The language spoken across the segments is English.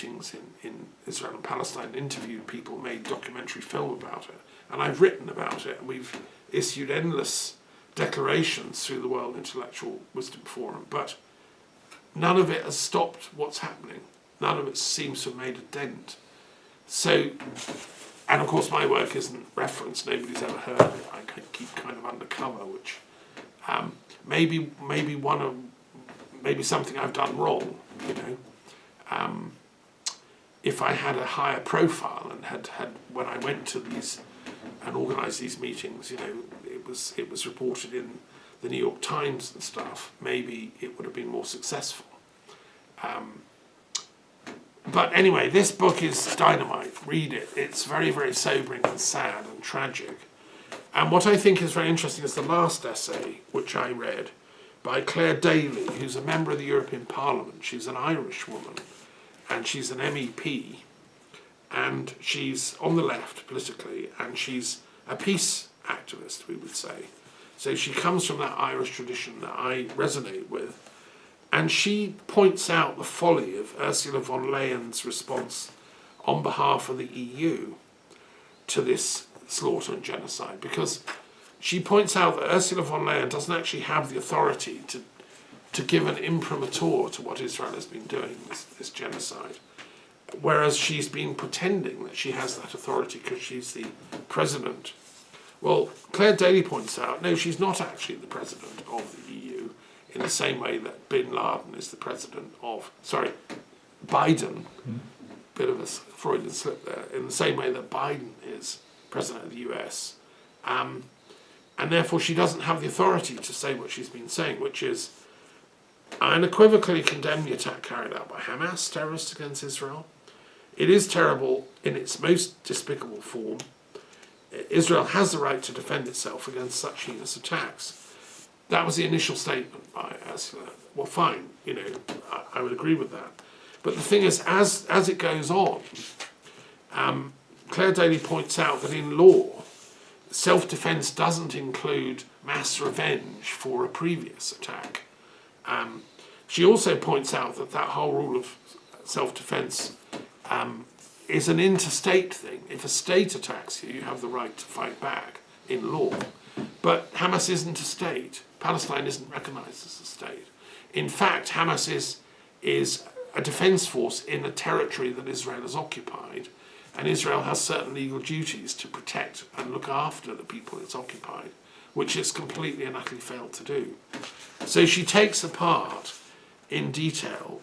in Israel and Palestine, interviewed people, made documentary film about it, and I've written about it, and we've issued endless declarations through the World Intellectual Wisdom Forum, but none of it has stopped what's happening. None of it seems to have made a dent. So, and of course my work isn't referenced, nobody's ever heard of it. I keep kind of undercover, which maybe something I've done wrong, you know. If I had a higher profile and had when I went to these and organised these meetings, you know, it was reported in the New York Times and stuff, maybe it would have been more successful. But anyway, this book is dynamite. Read it. It's very, very sobering and sad and tragic. And what I think is very interesting is the last essay, which I read, by Claire Daly, who's a member of the European Parliament. She's an Irish woman, and she's an MEP, and she's on the left politically, and she's a peace activist, we would say. So she comes from that Irish tradition that I resonate with, and she points out the folly of Ursula von der Leyen's response on behalf of the EU to this slaughter and genocide, because she points out that Ursula von der Leyen doesn't actually have the authority to give an imprimatur to what Israel has been doing, this genocide, whereas she's been pretending that she has that authority because she's the president. Well, Claire Daly points out, no, she's not actually the president of the EU, in the same way that Bin Laden is the president of, Biden, bit of a Freudian slip there, in the same way that Biden is president of the US. And therefore she doesn't have the authority to say what she's been saying, which is, I unequivocally condemn the attack carried out by Hamas, terrorists against Israel. It is terrible in its most despicable form. Israel has the right to defend itself against such heinous attacks. That was the initial statement by Ursula. Well, fine, you know, I would agree with that. But the thing is, as it goes on, Claire Daly points out that in law, self-defense doesn't include mass revenge for a previous attack. She also points out that whole rule of self-defense is an interstate thing. If a state attacks you, you have the right to fight back in law. But Hamas isn't a state. Palestine isn't recognised as a state. In fact, Hamas is a defence force in a territory that Israel has occupied, and Israel has certain legal duties to protect and look after the people it's occupied, which it's completely and utterly failed to do. So she takes apart in detail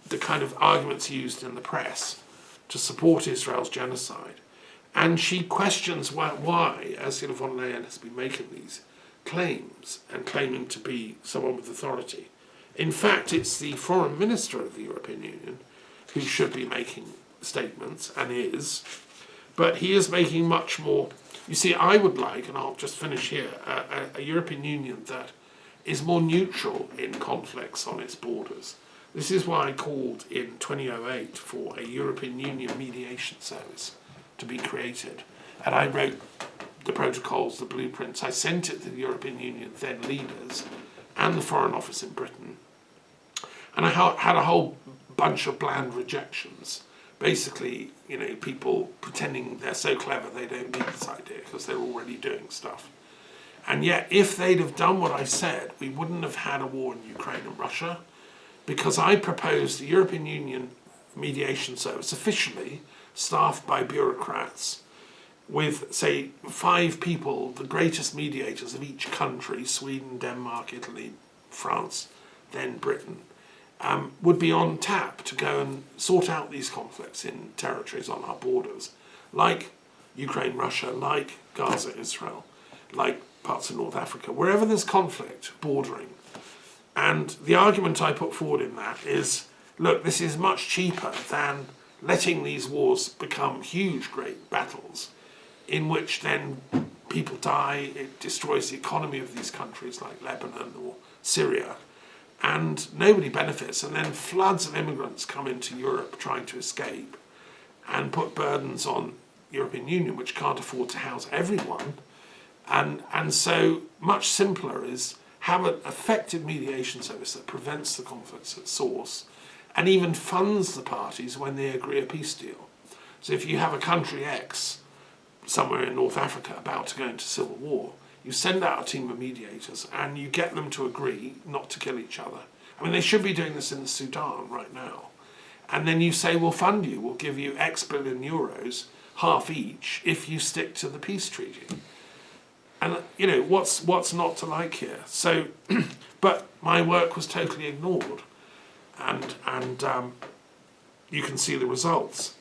the kind of arguments used in the press to support Israel's genocide, and she questions why Ursula von der Leyen has been making these claims and claiming to be someone with authority. In fact, it's the foreign minister of the European Union who should be making statements, and is, but he is making much more. You see, I would like, and I'll just finish here, a European Union that is more neutral in conflicts on its borders. This is why I called in 2008 for a European Union mediation service to be created, and I wrote the protocols, the blueprints. I sent it to the European Union then leaders and the Foreign Office in Britain, and I had a whole bunch of bland rejections. Basically, you know, people pretending they're so clever they don't need this idea because they're already doing stuff. And yet, if they'd have done what I said, we wouldn't have had a war in Ukraine and Russia, because I proposed the European Union mediation service, officially staffed by bureaucrats, with, say, 5 people, the greatest mediators of each country, Sweden, Denmark, Italy, France, then Britain, would be on tap to go and sort out these conflicts in territories on our borders, like Ukraine, Russia, like Gaza, Israel, like parts of North Africa, wherever there's conflict bordering. And the argument I put forward in that is, look, this is much cheaper than letting these wars become huge, great battles in which then people die, it destroys the economy of these countries like Lebanon or Syria, and nobody benefits, and then floods of immigrants come into Europe trying to escape and put burdens on the European Union, which can't afford to house everyone. And so much simpler is have an effective mediation service that prevents the conflicts at source and even funds the parties when they agree a peace deal. So if you have a country X somewhere in North Africa about to go into civil war, you send out a team of mediators and you get them to agree not to kill each other. I mean, they should be doing this in the Sudan right now. And then you say, we'll fund you, we'll give you X billion euros, half each, if you stick to the peace treaty. And, you know, what's not to like here? So, but my work was totally ignored. And you can see the results.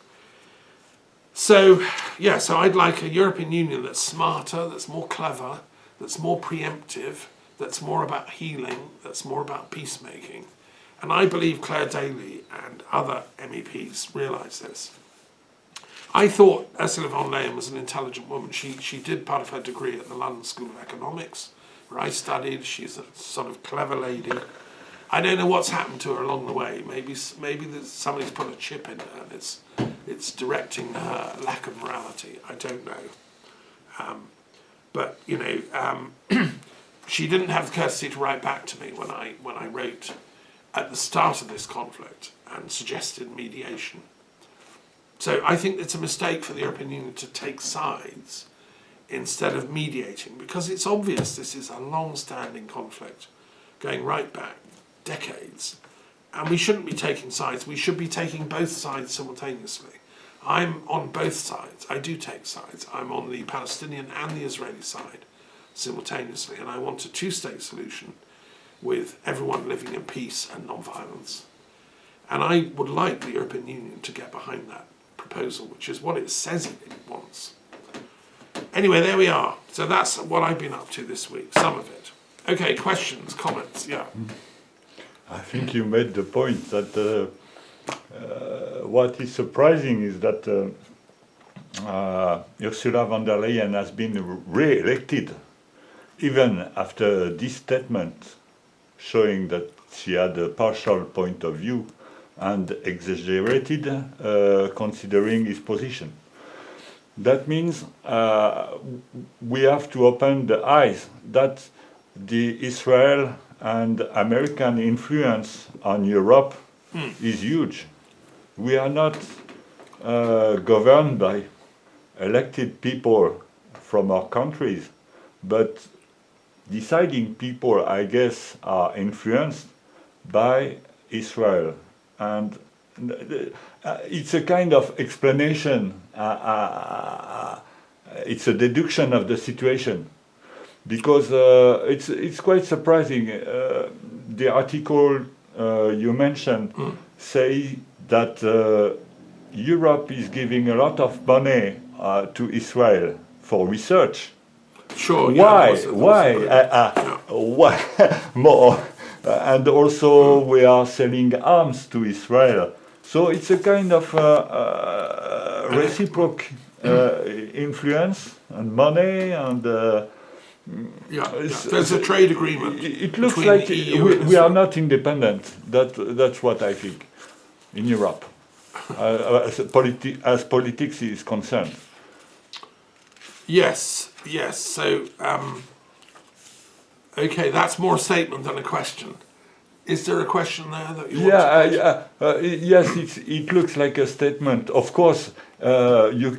So, yeah, so I'd like a European Union that's smarter, that's more clever, that's more preemptive, that's more about healing, that's more about peacemaking. And I believe Claire Daly and other MEPs realise this. I thought Ursula von der Leyen was an intelligent woman. She did part of her degree at the London School of Economics, where I studied. She's a sort of clever lady. I don't know what's happened to her along the way. Maybe somebody's put a chip in her and it's directing her lack of morality. I don't know. But, you know, she didn't have the courtesy to write back to me when I wrote at the start of this conflict and suggested mediation. So I think it's a mistake for the European Union to take sides instead of mediating, because it's obvious this is a long-standing conflict going right back decades, and we shouldn't be taking sides. We should be taking both sides simultaneously. I'm on both sides. I do take sides. I'm on the Palestinian and the Israeli side simultaneously, and I want a two-state solution with everyone living in peace and non-violence. And I would like the European Union to get behind that proposal, which is what it says it wants. Anyway, there we are. So that's what I've been up to this week, some of it. Okay, questions, comments, yeah. I think you made the point that what is surprising is that Ursula von der Leyen has been re-elected, even after this statement showing that she had a partial point of view and exaggerated considering his position. That means we have to open the eyes that the Israel and American influence on Europe is huge. We are not governed by elected people from our countries, but deciding people, I guess, are influenced by Israel. And it's a kind of explanation, it's a deduction of the situation. Because it's quite surprising. The article you mentioned say that Europe is giving a lot of money to Israel for research. Sure. Why? Yeah, Why more? And also we are selling arms to Israel. So it's a kind of reciprocal influence and money and. There's a trade agreement. It looks like we are not independent. That's what I think in Europe, as politics is concerned. Yes. So, okay, that's more a statement than a question. Is there a question there that you want to pose? Yes, it looks like a statement. Of course, you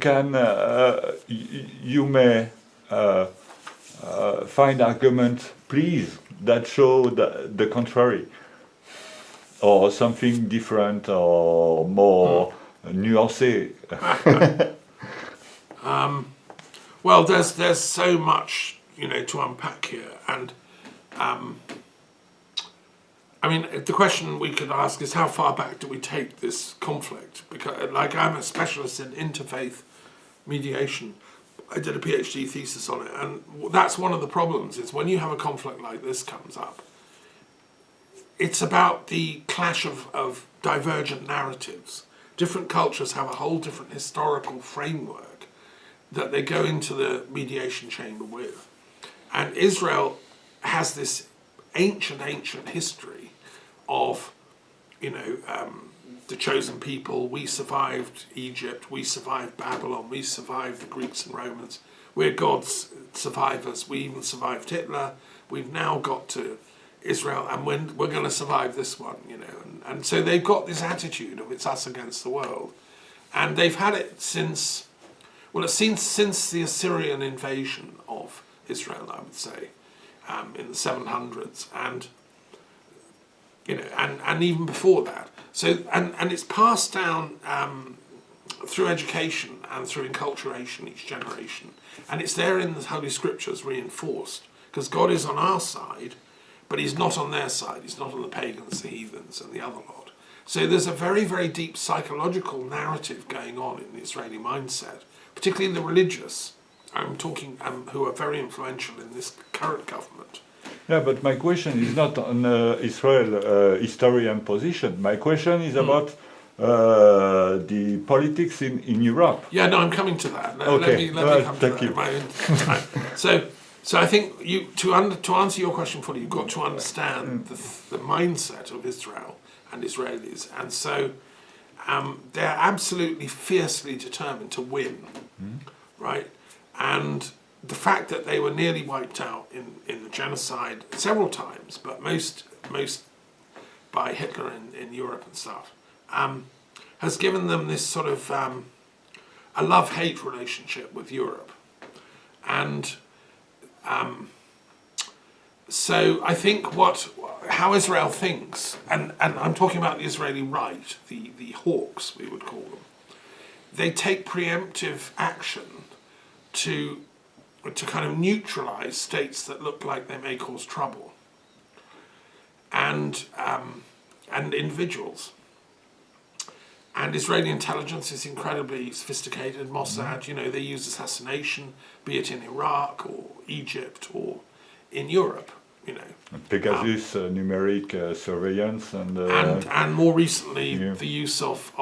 may find arguments, please, that show the contrary, or something different or more nuancé. Well, there's so much, to unpack here, and I mean, the question we could ask is how far back do we take this conflict? Because, I'm a specialist in interfaith mediation. I did a PhD thesis on it, and that's one of the problems, is when you have a conflict like this comes up, it's about the clash of divergent narratives. Different cultures have a whole different historical framework that they go into the mediation chamber with. And Israel has this ancient history of, the chosen people. We survived Egypt, we survived Babylon, we survived the Greeks and Romans. We're God's survivors. We even survived Hitler. We've now got to Israel, and we're going to survive this one, And so they've got this attitude of it's us against the world. And they've had it since, well, it's since the Assyrian invasion of Israel, I would say, in the 700s, and and even before that. So and it's passed down through education and through enculturation each generation, and it's there in the Holy Scriptures reinforced, because God is on our side, but He's not on their side. He's not on the pagans, the heathens, and the other lot. So there's a very, very deep psychological narrative going on in the Israeli mindset, particularly the religious. I'm talking who are very influential in this current government. Yeah, but my question is not on Israel historian position. My question is about the politics in Europe. Yeah, no, I'm coming to that. Okay. Let me come to that in my own time. So I think to answer your question fully, you've got to understand the mindset of Israel and Israelis, and so they're absolutely fiercely determined to win, right? And the fact that they were nearly wiped out in the genocide several times, but most by Hitler in Europe and stuff, has given them this sort of a love-hate relationship with Europe. And so I think how Israel thinks, and I'm talking about the Israeli right, the hawks, we would call them, they take preemptive action to kind of neutralize states that look like they may cause trouble, and individuals. And Israeli intelligence is incredibly sophisticated. Mossad, they use assassination, be it in Iraq or Egypt or in Europe, Pegasus, numeric surveillance, and more recently yeah. the use of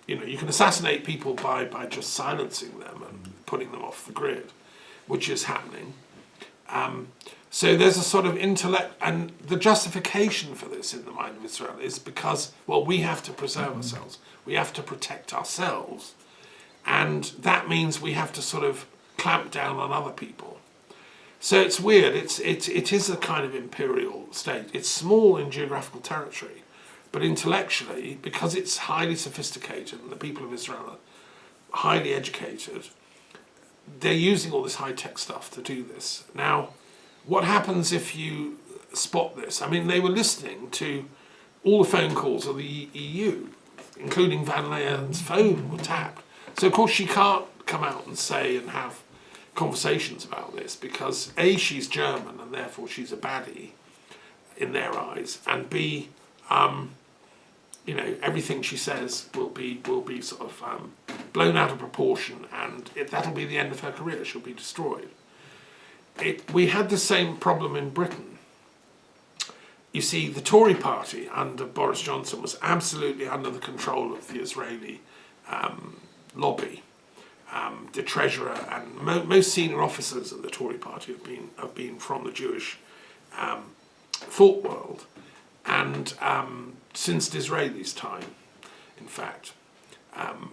you can assassinate people by just silencing them and putting them off the grid, which is happening. So there's a sort of intellect, and the justification for this in the mind of Israel is because, well, we have to preserve ourselves, we have to protect ourselves, and that means we have to sort of clamp down on other people. So it's weird. It is a kind of imperial state. It's small in geographical territory, but intellectually, because it's highly sophisticated and the people of Israel are highly educated, they're using all this high-tech stuff to do this. Now, what happens if you spot this? I mean, they were listening to all the phone calls of the EU, including Van Leyen's phone were tapped. So, of course, she can't come out and say and have conversations about this because A, she's German and therefore she's a baddie in their eyes, and B, everything she says will be sort of blown out of proportion, and that'll be the end of her career. She'll be destroyed. We had the same problem in Britain. You see, the Tory party under Boris Johnson was absolutely under the control of the Israeli lobby. The treasurer and most senior officers of the Tory party have been from the Jewish thought world, and since Disraeli's time, in fact,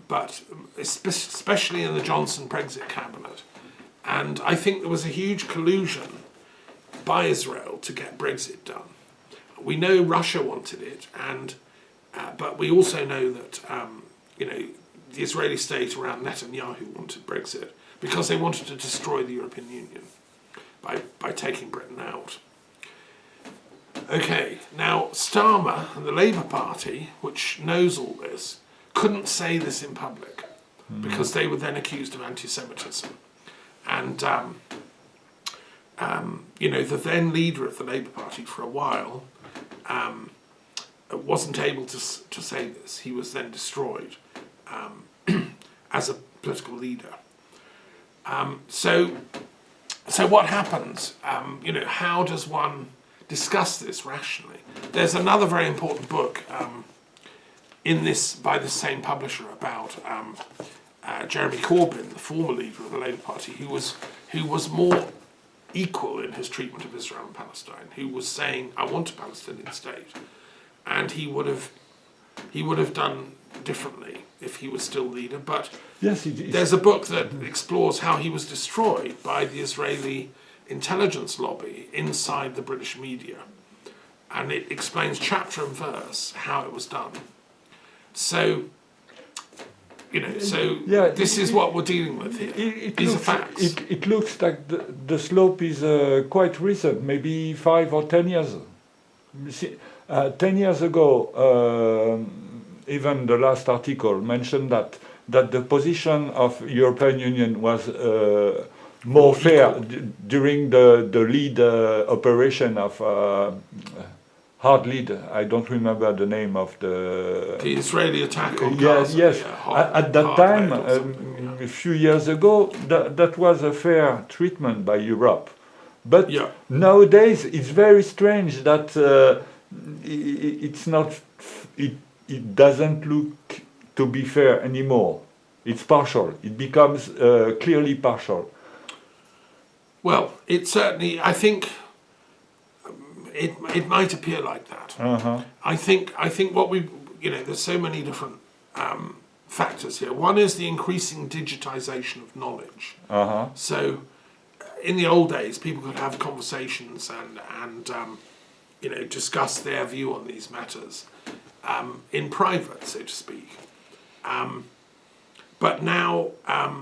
but especially in the Johnson Brexit cabinet. And I think there was a huge collusion by Israel to get Brexit done. We know Russia wanted it, but we also know that the Israeli state around Netanyahu wanted Brexit because they wanted to destroy the European Union by taking Britain out. Okay, now Starmer and the Labour Party, which knows all this, couldn't say this in public because they were then accused of anti-Semitism. And, the then leader of the Labour Party for a while wasn't able to say this. He was then destroyed as a political leader. So what happens? How does one discuss this rationally? There's another very important book by the same publisher about Jeremy Corbyn, the former leader of the Labour Party, who was more equal in his treatment of Israel and Palestine, who was saying, "I want a Palestinian state," and he would have done differently if he was still leader. But yes, there's a book that explores how he was destroyed by the Israeli intelligence lobby inside the British media. and it explains chapter and verse how it was done. So, this is what we're dealing with here. These are facts. It looks like the slope is quite recent, maybe 5 or 10 years. 10 years ago, even the last article mentioned that the position of European Union was more fair during the lead operation of hard lead. I don't remember the name of the Israeli attack on Gaza. Gaza. Yes, at that time, yeah. a few years ago, that was a fair treatment by Europe. But nowadays, it's very strange that it's not. It doesn't look to be fair anymore. It's partial. It becomes clearly partial. Well, it certainly. I think it might appear like that. I think what we there's so many different factors here. One is the increasing digitization of knowledge. So, in the old days, people could have conversations and discuss their view on these matters in private, so to speak. But now, I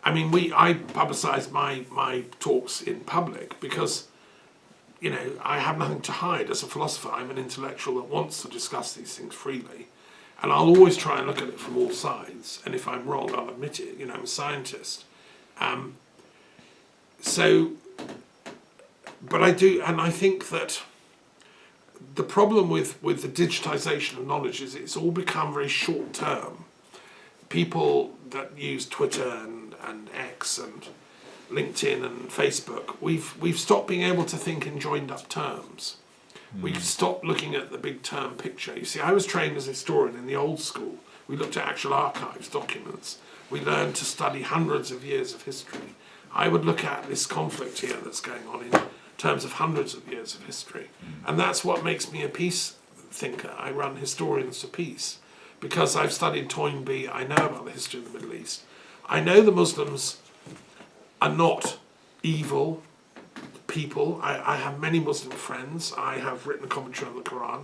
publicise my talks in public because, I have nothing to hide as a philosopher. I'm an intellectual that wants to discuss these things freely. And I'll always try and look at it from all sides. And if I'm wrong, I'll admit it. I'm a scientist. But I do, and I think that the problem with the digitization of knowledge is it's all become very short term. People that use Twitter and X and LinkedIn and Facebook, we've stopped being able to think in joined up terms. We've stopped looking at the big term picture. You see, I was trained as a historian in the old school. We looked at actual archives, documents. We learned to study hundreds of years of history. I would look at this conflict here that's going on in terms of hundreds of years of history. And that's what makes me a peace thinker. I run Historians for Peace because I've studied Toynbee. I know about the history of the Middle East. I know the Muslims are not evil people. I have many Muslim friends. I have written a commentary on the Quran.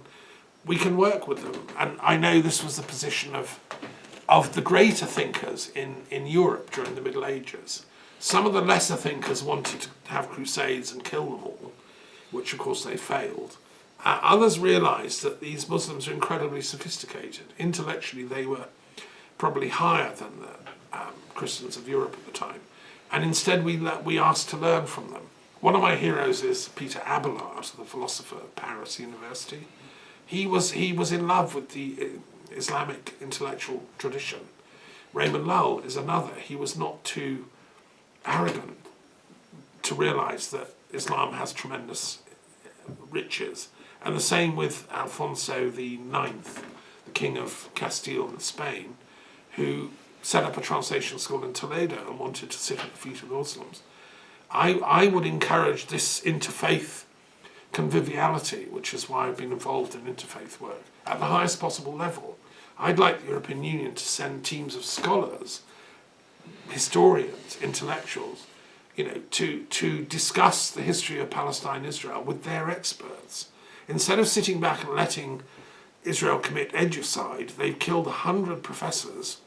We can work with them. And I know this was the position of the greater thinkers in Europe during the Middle Ages. Some of the lesser thinkers wanted to have crusades and kill them all, which of course they failed. Others realised that these Muslims are incredibly sophisticated. Intellectually, they were probably higher than the Christians of Europe at the time. And instead we asked to learn from them. One of my heroes is Peter Abelard, the philosopher at Paris University. He was in love with the Islamic intellectual tradition. Raymond Lull is another. He was not too arrogant to realise that Islam has tremendous riches. And the same with Alfonso IX, the King of Castile and Spain, who set up a translation school in Toledo and wanted to sit at the feet of the Muslims. I would encourage this interfaith conviviality, which is why I've been involved in interfaith work, at the highest possible level. I'd like the European Union to send teams of scholars, historians, intellectuals, to discuss the history of Palestine, Israel with their experts. Instead of sitting back and letting Israel commit égocide, they've killed 100 professors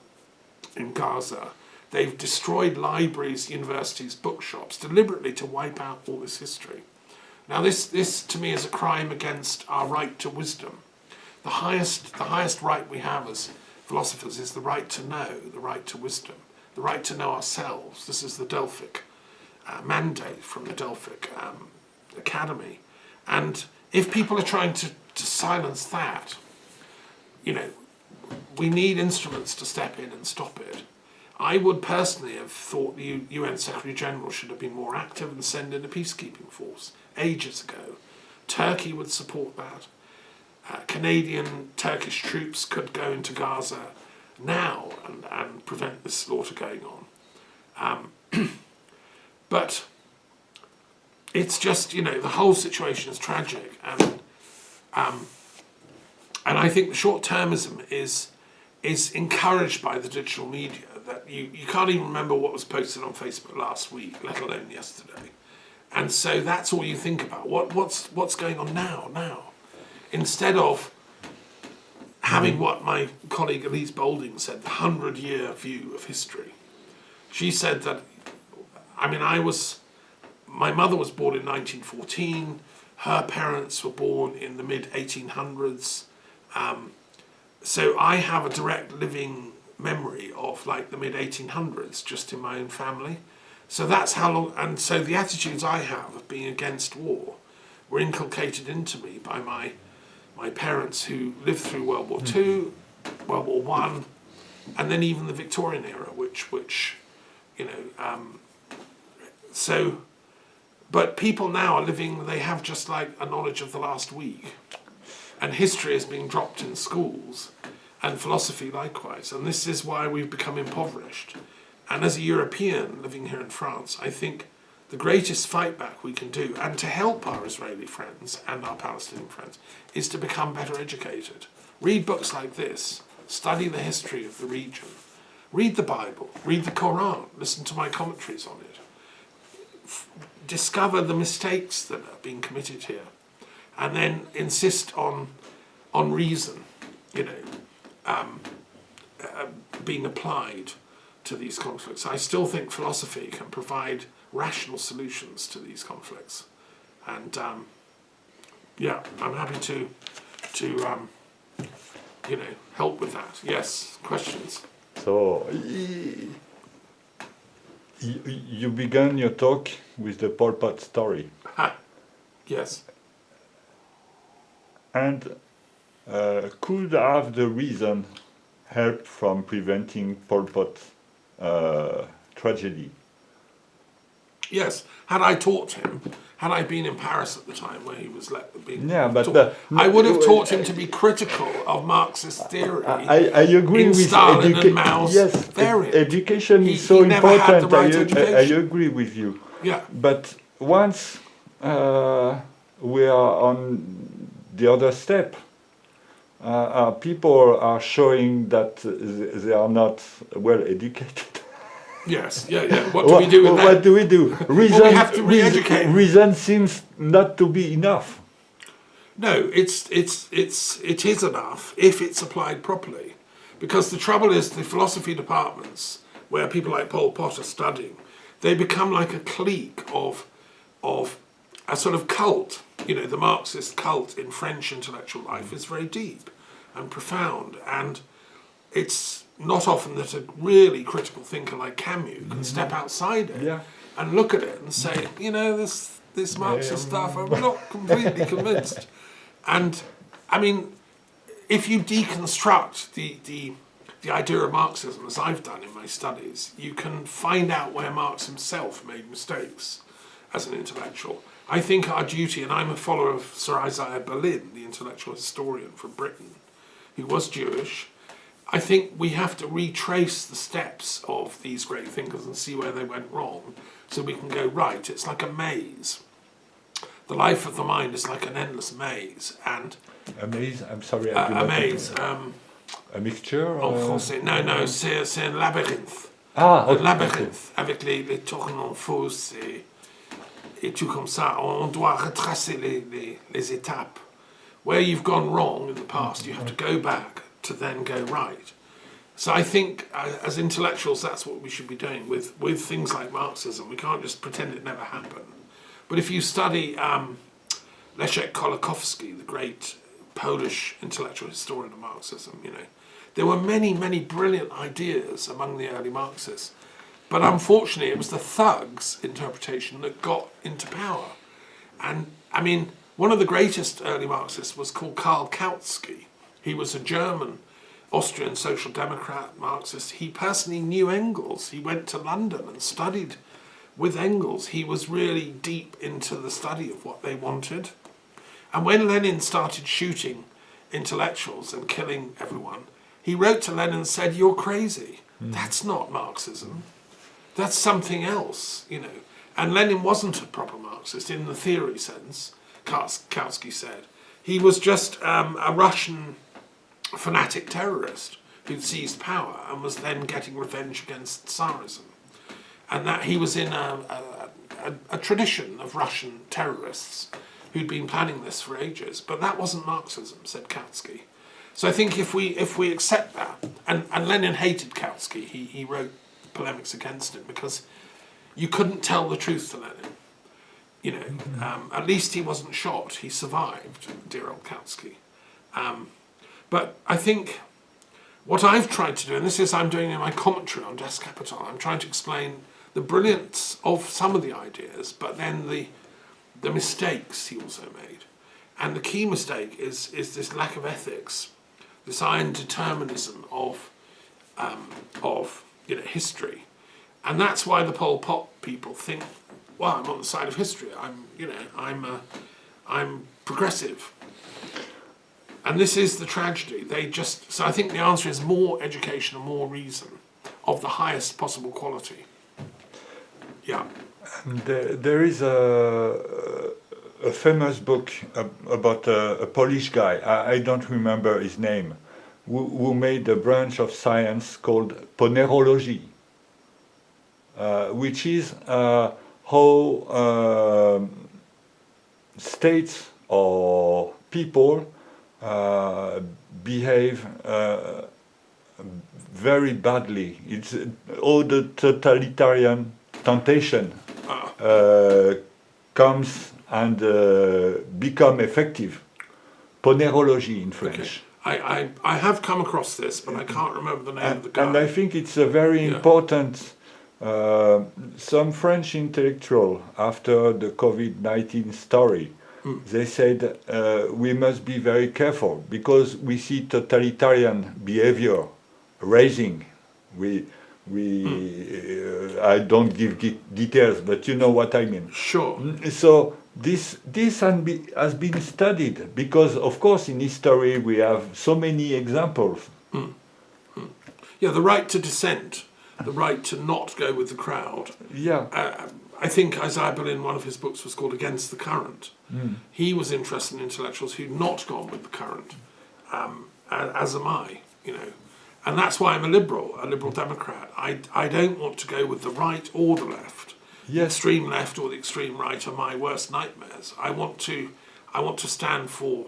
in Gaza. They've destroyed libraries, universities, bookshops, deliberately to wipe out all this history. Now this to me is a crime against our right to wisdom. The highest right we have as philosophers is the right to know, the right to wisdom, the right to know ourselves. This is the Delphic mandate from the Delphic Academy. And if people are trying to silence that, we need instruments to step in and stop it. I would personally have thought the UN Secretary General should have been more active and send in a peacekeeping force ages ago. Turkey would support that. Canadian, Turkish troops could go into Gaza now and prevent this slaughter going on. But it's just, the whole situation is tragic. And I think the short-termism is encouraged by the digital media, that you can't even remember what was posted on Facebook last week, let alone yesterday. And so that's all you think about. What's going on now? Instead of having what my colleague Elise Boulding said, the 100-year view of history. She said that, I mean, my mother was born in 1914, her parents were born in the mid-1800s, so I have a direct living memory of like the mid-1800s just in my own family. So that's how long, and so the attitudes I have of being against war were inculcated into me by my parents who lived through World War II, World War One, and then even the Victorian era, which you know, so, but people now are living, they have just like a knowledge of the last week, and history is being dropped in schools, and philosophy likewise, and this is why we've become impoverished. And as a European living here in France, I think the greatest fight back we can do, and to help our Israeli friends and our Palestinian friends, is to become better educated. Read books like this, study the history of the region, read the Bible, read the Quran, listen to my commentaries on it, discover the mistakes that are being committed here, and then insist on reason, you know, being applied to these conflicts. I still think philosophy can provide rational solutions to these conflicts, and yeah, I'm happy to you know, help with that. Yes, questions. So you began your talk with the Pol Pot story, Yes. and could have the reason help from preventing Pol Pot's tragedy? Yes. Had I taught him, had I been in Paris at the time where he was being but I would have taught him to be critical of Marxist theory. I agree in with Stalin and Mao's yes, variant. education He is so never had important. the right I education. agree with you. Yeah. But once we are on the other step, people are showing that they are not well educated. Yes. Yeah. Yeah. What do we do with that? What do we do? Reason, we have to re-educate. reason seems not to be enough. No, it is enough if it's applied properly, because the trouble is the philosophy departments where people like Pol Pot are studying, they become like a clique of a sort of cult. You know, the Marxist cult in French intellectual life is very deep and profound, and it's not often that a really critical thinker like Camus can step outside it and look at it and say, you know, this Marxist stuff, I'm not completely convinced. And I mean, if you deconstruct the idea of Marxism, as I've done in my studies, you can find out where Marx himself made mistakes as an intellectual. I think our duty, and I'm a follower of Sir Isaiah Berlin, the intellectual historian from Britain, who was Jewish, I think we have to retrace the steps of these great thinkers and see where they went wrong, so we can go right. It's like a maze. The life of the mind is like an endless maze, and A maze? I'm sorry, a maze. A mixture? En français, non, c'est un labyrinthe. Ah, Un labyrinthe avec les tournants fausses et tout comme ça. On doit retracer les étapes. Where you've gone wrong in the past, you have to go back to then go right. So I think as intellectuals, that's what we should be doing with things like Marxism. We can't just pretend it never happened. But if you study Leszek Kolakowski, the great Polish intellectual historian of Marxism, you know, there were many, many brilliant ideas among the early Marxists. But unfortunately, it was the thugs' interpretation that got into power. And I mean, one of the greatest early Marxists was called Karl Kautsky. He was a German, Austrian social democrat Marxist. He personally knew Engels. He went to London and studied with Engels. He was really deep into the study of what they wanted. And when Lenin started shooting intellectuals and killing everyone, he wrote to Lenin and said, "You're crazy. That's not Marxism. That's something else, you know." And Lenin wasn't a proper Marxist in the theory sense, Kautsky said. He was just a Russian fanatic terrorist who'd seized power and was then getting revenge against Tsarism. And that he was in a a tradition of Russian terrorists who'd been planning this for ages, but that wasn't Marxism, said Kautsky. So I think if we accept that, and Lenin hated Kautsky, he wrote polemics against him because you couldn't tell the truth to Lenin. You know, at least he wasn't shot. He survived, dear old Kautsky. But I think what I've tried to do, and this is I'm doing in my commentary on Das Kapital, I'm trying to explain the brilliance of some of the ideas, but then the mistakes he also made. And the key mistake is this lack of ethics, this iron determinism of history. And that's why the Pol Pot people think, well, I'm on the side of history. I'm progressive. And this is the tragedy. So I think the answer is more education and more reason of the highest possible quality. Yeah. And there is a famous book about a Polish guy, I don't remember his name, who made a branch of science called ponerology, which is how states or people behave very badly. It's all the totalitarian temptation comes and become effective. Ponerology in French. Okay. I have come across this, but I can't remember the name of the guy. And I think it's a very important. Some French intellectual, after the COVID-19 story, they said we must be very careful because we see totalitarian behavior rising. I don't give details, but you know what I mean. Sure. So this has been studied because, of course, in history we have so many examples. Yeah, the right to dissent, the right to not go with the crowd. Yeah. I think Isaiah Berlin, one of his books was called Against the Current. He was interested in intellectuals who'd not gone with the current, as am I, you know. And that's why I'm a liberal Democrat. I don't want to go with the right or the left. Yes. The extreme left or the extreme right are my worst nightmares. I want to stand for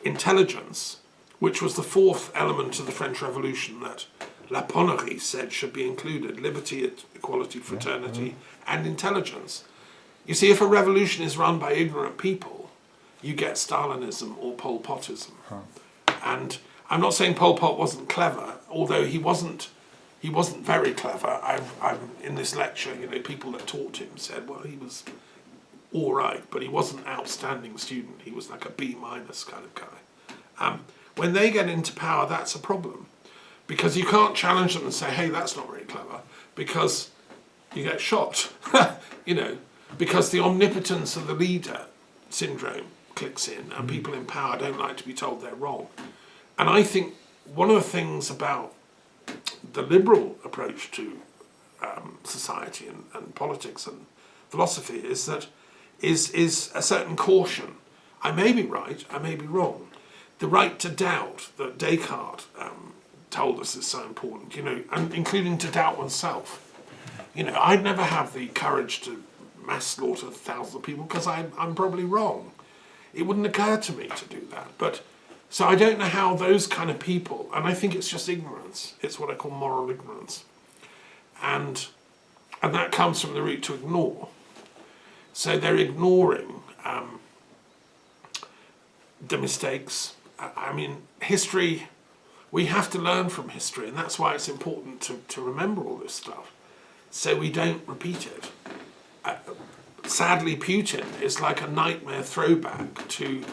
intelligence, which was the fourth element of the French Revolution that La Ponnerie said should be included: liberty, equality, fraternity, and intelligence. You see, if a revolution is run by ignorant people, you get Stalinism or Pol Potism. And I'm not saying Pol Pot wasn't clever, although he wasn't very clever. I'm in this lecture, you know, people that taught him said, well, he was all right, but he wasn't an outstanding student. He was like a B- kind of guy. When they get into power, that's a problem, because you can't challenge them and say, hey, that's not very clever, because you get shot, you know, because the omnipotence of the leader syndrome clicks in, and people in power don't like to be told they're wrong. And I think one of the things about the liberal approach to society and politics and philosophy is that is a certain caution. I may be right, I may be wrong. The right to doubt that Descartes told us is so important, you know, and including to doubt oneself. You know, I'd never have the courage to mass slaughter thousands of people because I'm probably wrong. It wouldn't occur to me to do that. But so I don't know how those kind of people, and I think it's just ignorance. It's what I call moral ignorance. And that comes from the root to ignore. So they're ignoring the mistakes. I mean, history, we have to learn from history, and that's why it's important to remember all this stuff, so we don't repeat it. Sadly, Putin is like a nightmare throwback to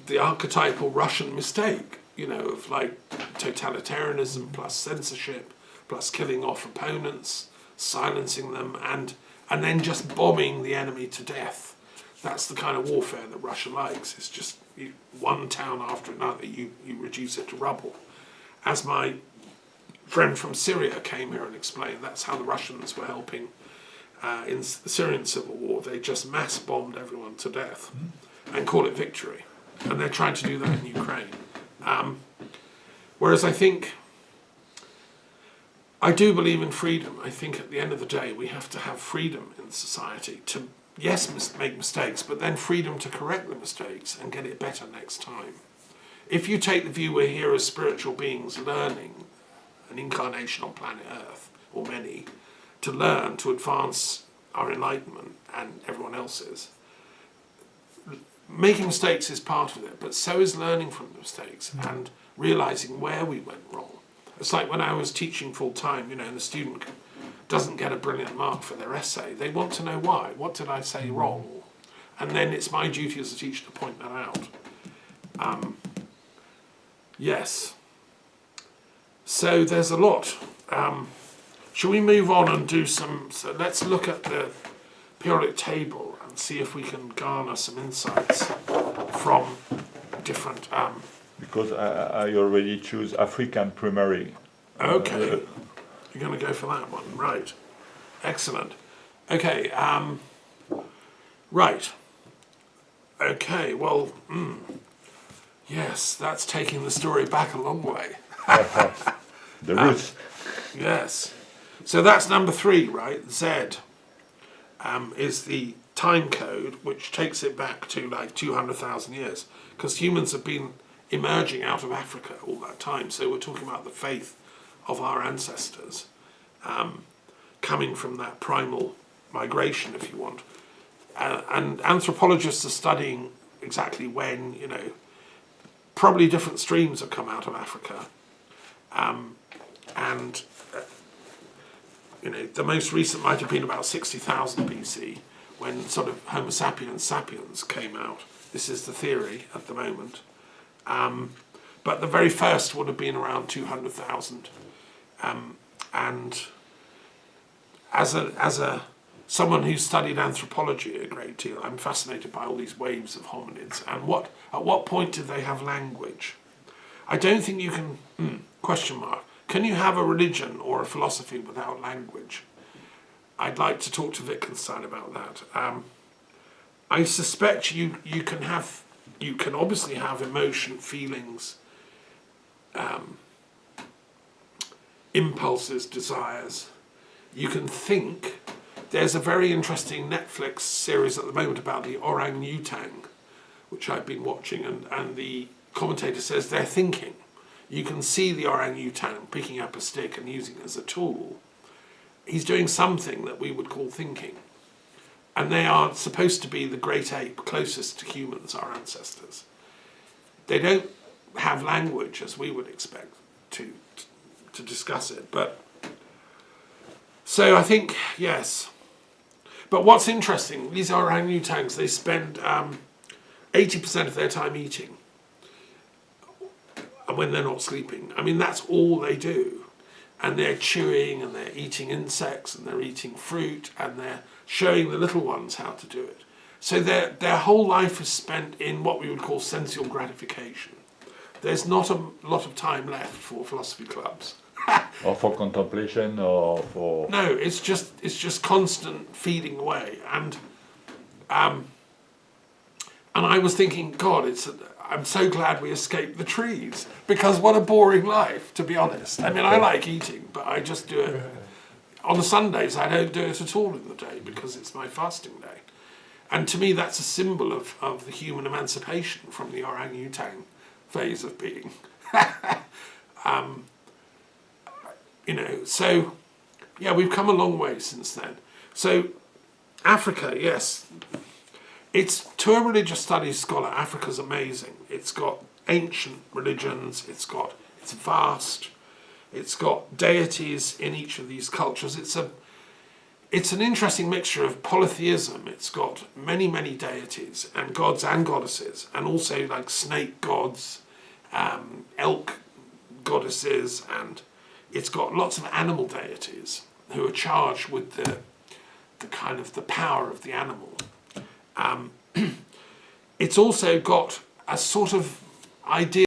the archetypal Russian mistake, you know, of like totalitarianism plus censorship plus killing off opponents, silencing them, and then just bombing the enemy to death. That's the kind of warfare that Russia likes. It's just one town after another, you reduce it to rubble. As my friend from Syria came here and explained, that's how the Russians were helping in the Syrian civil war. They just mass bombed everyone to death and call it victory. And they're trying to do that in Ukraine. Whereas I think I do believe in freedom. I think at the end of the day, we have to have freedom in society to, yes, make mistakes, but then freedom to correct the mistakes and get it better next time. If you take the view we're here as spiritual beings learning, an incarnation on planet Earth, or many, to learn, to advance our enlightenment and everyone else's, making mistakes is part of it, but so is learning from the mistakes and realising where we went wrong. It's like when I was teaching full time, and the student doesn't get a brilliant mark for their essay. They want to know why. What did I say wrong? And then it's my duty as a teacher to point that out. Yes. So there's a lot. Shall we move on and do some... So let's look at the periodic table and see if we can garner some insights from different... Because I already choose African primary. Okay. You're going to go for that one. Right. Excellent. Okay. Right. Okay. Well, yes, that's taking the story back a long way. The roots. Yes. So that's number 3, right? Z is the time code, which takes it back to like 200,000 years, because humans have been emerging out of Africa all that time. So we're talking about the faith of our ancestors coming from that primal migration, if you want. And anthropologists are studying exactly when, probably different streams have come out of Africa. The most recent might have been about 60,000 BC, when sort of Homo sapiens came out. This is the theory at the moment. But the very first would have been around 200,000. And as someone who studied anthropology a great deal, I'm fascinated by all these waves of hominids. And at what point did they have language? I don't think you can... question mark. Can you have a religion or a philosophy without language? I'd like to talk to Wittgenstein about that. I suspect you can obviously have emotion, feelings, impulses, desires. You can think. There's a very interesting Netflix series at the moment about the orangutan, which I've been watching, and the commentator says they're thinking. You can see the orangutan picking up a stick and using it as a tool. He's doing something that we would call thinking. And they are supposed to be the great ape closest to humans, our ancestors. They don't have language as we would expect to discuss it. But so I think, yes. But what's interesting, these orangutans, they spend 80% of their time eating. And when they're not sleeping. I mean, that's all they do. And they're chewing and they're eating insects and they're eating fruit and they're showing the little ones how to do it. So their whole life is spent in what we would call sensual gratification. There's not a lot of time left for philosophy clubs. Or for contemplation, or for... No, it's just constant feeding away. And I was thinking, God, I'm so glad we escaped the trees, because what a boring life, to be honest. I mean, I like eating, but I just do it. On the Sundays, I don't do it at all in the day because it's my fasting day. And to me, that's a symbol of the human emancipation from the orangutan phase of being. So, yeah, we've come a long way since then. So, Africa, yes. It's, to a religious studies scholar, Africa's amazing. It's got ancient religions, it's vast, it's got deities in each of these cultures. It's an interesting mixture of polytheism. It's got many, many deities and gods and goddesses, and also like snake gods, elk goddesses, and it's got lots of animal deities who are charged with the kind of the power of the animal. It's also got a sort of idea